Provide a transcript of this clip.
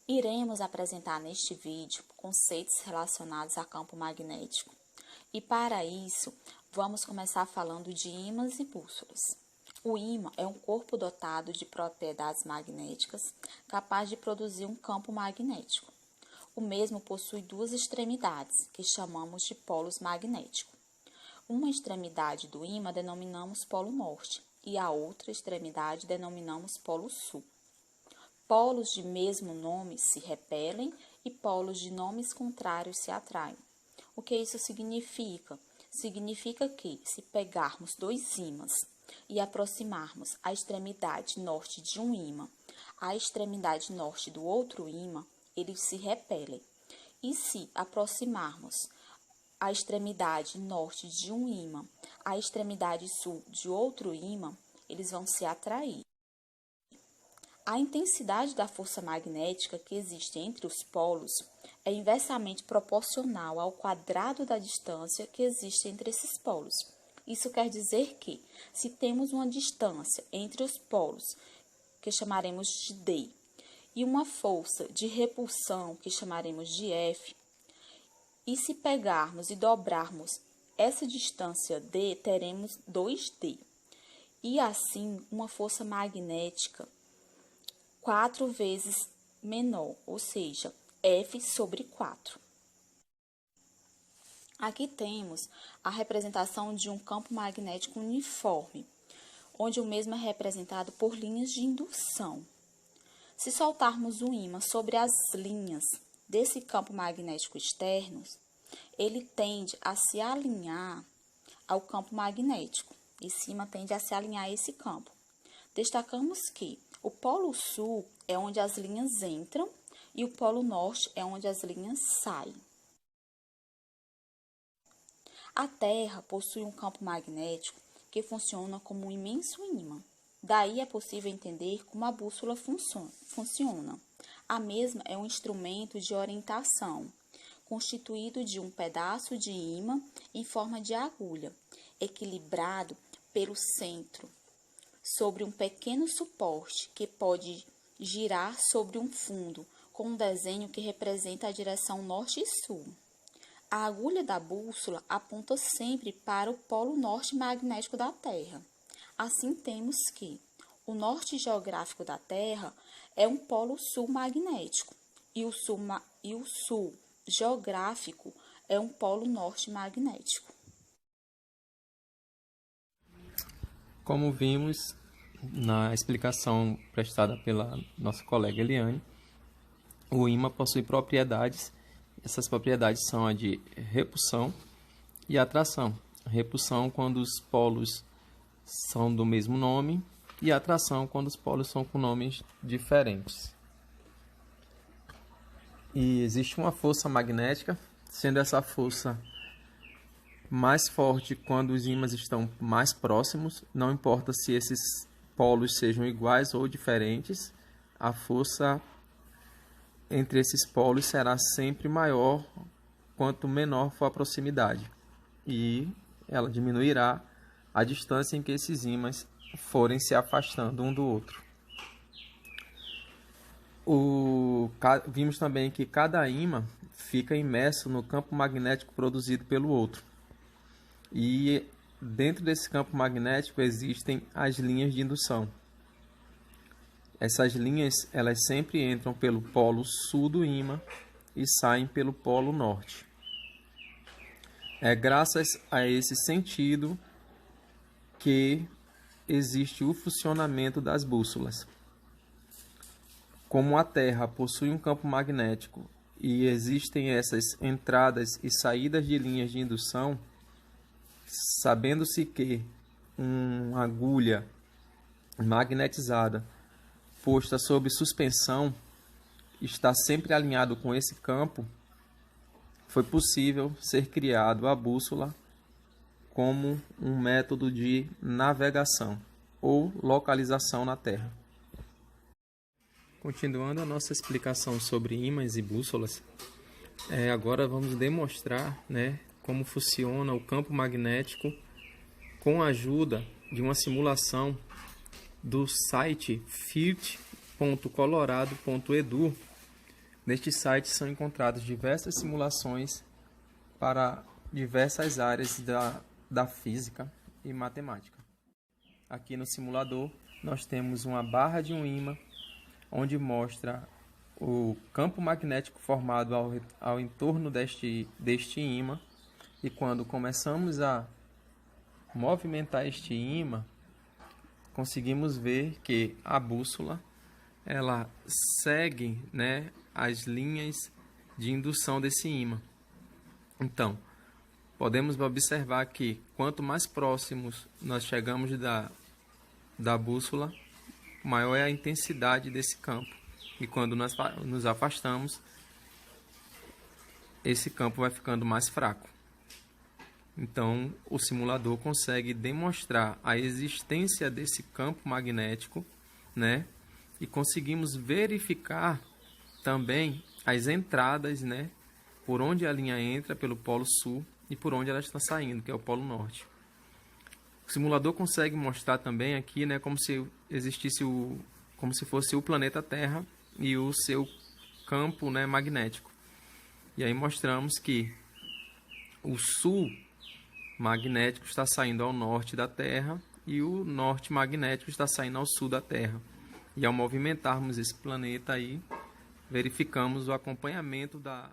Iremos apresentar neste vídeo conceitos relacionados a campo magnético. E para isso, vamos começar falando de ímãs e bússolas. O ímã é um corpo dotado de propriedades magnéticas capaz de produzir um campo magnético. O mesmo possui duas extremidades, que chamamos de polos magnéticos. Uma extremidade do ímã denominamos polo norte e a outra extremidade denominamos polo sul. Polos de mesmo nome se repelem e polos de nomes contrários se atraem. O que isso significa? Significa que, se pegarmos dois ímãs e aproximarmos a extremidade norte de um ímã à extremidade norte do outro ímã, eles se repelem. E se aproximarmos a extremidade norte de um ímã à extremidade sul de outro ímã, eles vão se atrair. A intensidade da força magnética que existe entre os polos é inversamente proporcional ao quadrado da distância que existe entre esses polos. Isso quer dizer que, se temos uma distância entre os polos, que chamaremos de D, e uma força de repulsão, que chamaremos de F, e se pegarmos e dobrarmos essa distância D, teremos 2D. E assim, uma força magnética 4 vezes menor, ou seja, F sobre 4. Aqui temos a representação de um campo magnético uniforme, onde o mesmo é representado por linhas de indução. Se soltarmos o ímã sobre as linhas desse campo magnético externo, ele tende a se alinhar ao campo magnético. Esse ímã tende a se alinhar a esse campo. Destacamos que o polo sul é onde as linhas entram e o polo norte é onde as linhas saem. A Terra possui um campo magnético que funciona como um imenso ímã. Daí é possível entender como a bússola funciona. A mesma é um instrumento de orientação, constituído de um pedaço de ímã em forma de agulha, equilibrado pelo centro, sobre um pequeno suporte que pode girar sobre um fundo, com um desenho que representa a direção norte e sul. A agulha da bússola aponta sempre para o polo norte magnético da Terra. Assim, temos que o norte geográfico da Terra é um polo sul magnético e o sul geográfico é um polo norte magnético. Como vimos na explicação prestada pela nossa colega Eliane, o ímã possui propriedades. Essas propriedades são a de repulsão e atração. Repulsão quando os polos são do mesmo nome e atração quando os polos são com nomes diferentes. E existe uma força magnética, sendo essa força mais forte quando os ímãs estão mais próximos. Não importa se esses polos sejam iguais ou diferentes, a força entre esses polos será sempre maior quanto menor for a proximidade, e ela diminuirá a distância em que esses ímãs forem se afastando um do outro. Vimos também que cada ímã fica imerso no campo magnético produzido pelo outro. E dentro desse campo magnético existem as linhas de indução. Essas linhas, elas sempre entram pelo polo sul do ímã e saem pelo polo norte. É graças a esse sentido que existe o funcionamento das bússolas. Como a Terra possui um campo magnético e existem essas entradas e saídas de linhas de indução, sabendo-se que uma agulha magnetizada posta sob suspensão está sempre alinhado com esse campo, foi possível ser criado a bússola como um método de navegação ou localização na Terra. Continuando a nossa explicação sobre ímãs e bússolas, agora vamos demonstrar, como funciona o campo magnético com a ajuda de uma simulação do site firt.colorado.edu, Neste site são encontradas diversas simulações para diversas áreas da física e matemática. Aqui no simulador nós temos uma barra de um ímã, onde mostra o campo magnético formado ao entorno deste ímã, e quando começamos a movimentar este ímã, conseguimos ver que a bússola ela segue, né, as linhas de indução desse ímã. Então, podemos observar que quanto mais próximos nós chegamos da bússola, maior é a intensidade desse campo. E quando nós nos afastamos, esse campo vai ficando mais fraco. Então, o simulador consegue demonstrar a existência desse campo magnético, né? E conseguimos verificar também as entradas, né? Por onde a linha entra pelo polo sul e por onde ela está saindo, que é o polo norte. O simulador consegue mostrar também aqui, né, como se existisse como se fosse o planeta Terra e o seu campo, né, magnético. E aí mostramos que o sul magnético está saindo ao norte da Terra e o norte magnético está saindo ao sul da Terra. E ao movimentarmos esse planeta aí, verificamos o acompanhamento da